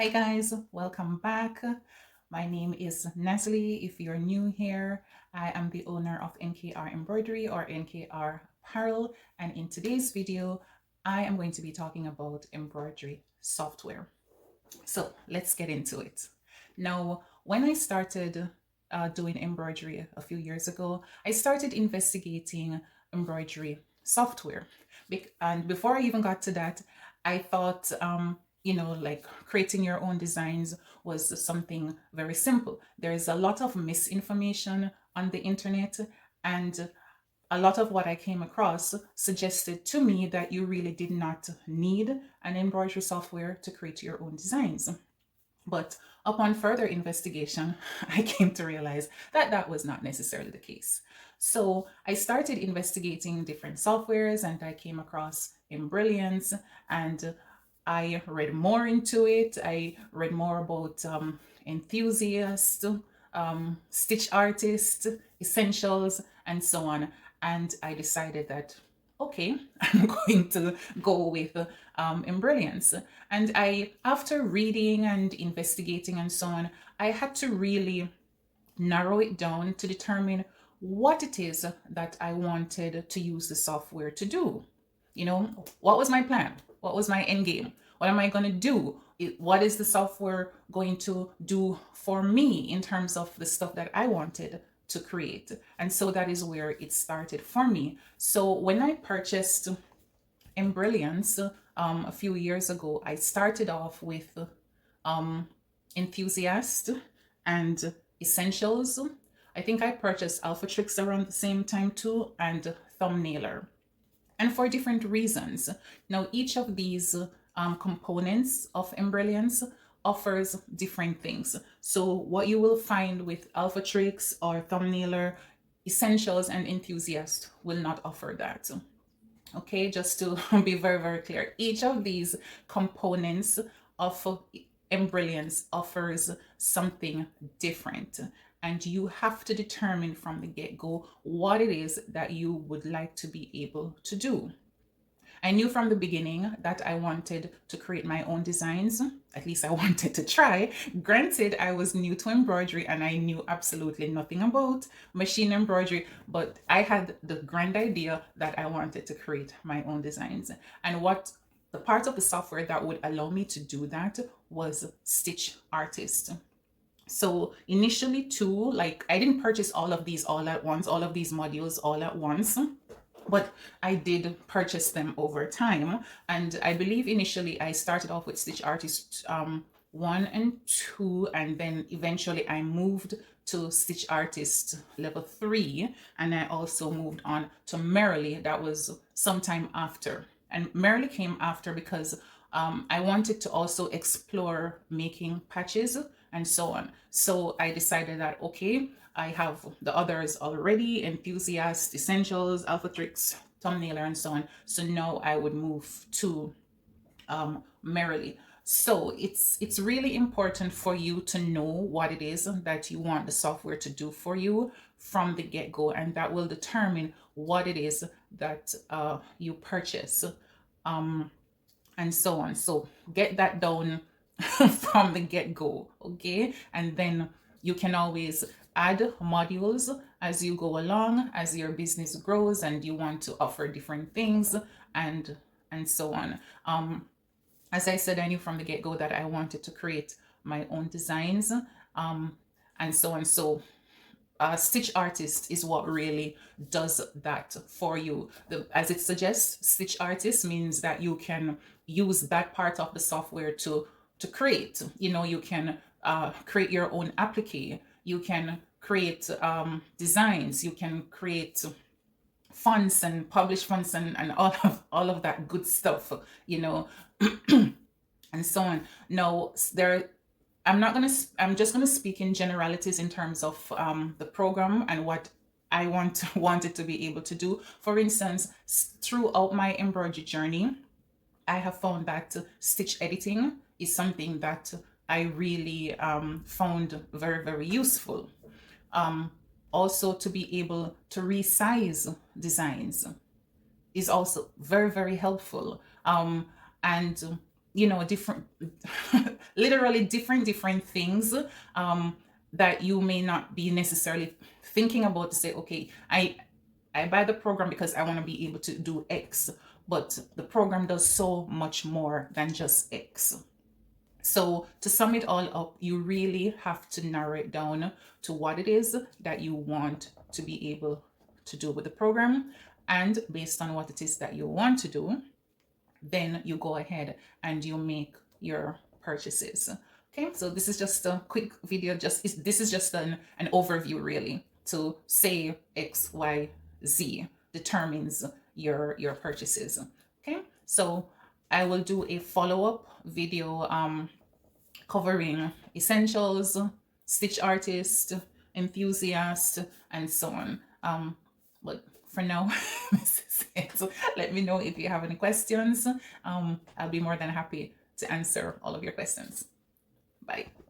Hi guys, welcome back. My name is Nasli. If you're new here, I am the owner of NKR Embroidery or NKR Apparel, and in today's video, I am going to be talking about embroidery software. So let's get into it. Now, when I started doing embroidery a few years ago, I started investigating embroidery software. And before I even got to that, I thought, like creating your own designs was something very simple. There's a lot of misinformation on the internet, and a lot of what I came across suggested to me that you really did not need an embroidery software to create your own designs. But upon further investigation, I came to realize that that was not necessarily the case. So I started investigating different softwares and I came across Embrilliance, and I read more into it. I read more about Enthusiast, Stitch Artist, Essentials, and so on. And I decided that, okay, I'm going to go with Embrilliance. And after reading and investigating and so on, I had to really narrow it down to determine what it is that I wanted to use the software to do. What was my plan? What was my end game? What am I going to do? What is the software going to do for me in terms of the stuff that I wanted to create? And so that is where it started for me. So when I purchased Embrilliance a few years ago, I started off with Enthusiast and Essentials. I think I purchased Alpha Tricks around the same time too, and Thumbnailer, and for different reasons. Now, each of these components of Embrilliance offers different things. So what you will find with Alpha Tricks or Thumbnailer, Essentials, and Enthusiast will not offer that. Okay, just to be very, very clear, each of these components of Embrilliance offers something different, and you have to determine from the get-go what it is that you would like to be able to do. I knew from the beginning that I wanted to create my own designs. At least I wanted to try. Granted, I was new to embroidery and I knew absolutely nothing about machine embroidery, but I had the grand idea that I wanted to create my own designs. And what the part of the software that would allow me to do that was Stitch Artist. So initially too, like I didn't purchase all of these all at once, all of these modules all at once, but I did purchase them over time. And I believe initially I started off with Stitch Artist 1 and 2, and then eventually I moved to Stitch Artist level 3, and I also moved on to Merrily. That was sometime after. And Merrily came after because I wanted to also explore making patches and so on. So I decided that, okay, I have the others already, Enthusiast, Essentials, Alpha Tricks, Thumbnailer, and so on. So now I would move to Merrily. So it's really important for you to know what it is that you want the software to do for you from the get-go, and that will determine what it is that you purchase, and so on. So get that down from the get-go, okay? And then you can always add modules as you go along, as your business grows and you want to offer different things, and so on. As I said, I knew from the get-go that I wanted to create my own designs, and so on. So Stitch Artist is what really does that for you. As it suggests, Stitch Artist means that you can use that part of the software to create. You can create your own applique. You can create designs. You can create fonts and publish fonts and all of that good stuff. And so on. Now I'm just gonna speak in generalities in terms of the program and what I wanted to be able to do. For instance, throughout my embroidery journey, I have found that stitch editing is something that I really found very, very useful. Also, to be able to resize designs is also very, very helpful. And you know, different, literally different things that you may not be necessarily thinking about to say, okay, I buy the program because I want to be able to do X, but the program does so much more than just X. So to sum it all up, you really have to narrow it down to what it is that you want to be able to do with the program. And based on what it is that you want to do, then you go ahead and you make your purchases. Okay, so this is just a quick video. This is just an overview, really, to say X, Y, Z determines your purchases. Okay, so I will do a follow-up video covering essentials, stitch artist, enthusiast, and so on. But for now, this is it. So let me know if you have any questions. I'll be more than happy to answer all of your questions. Bye.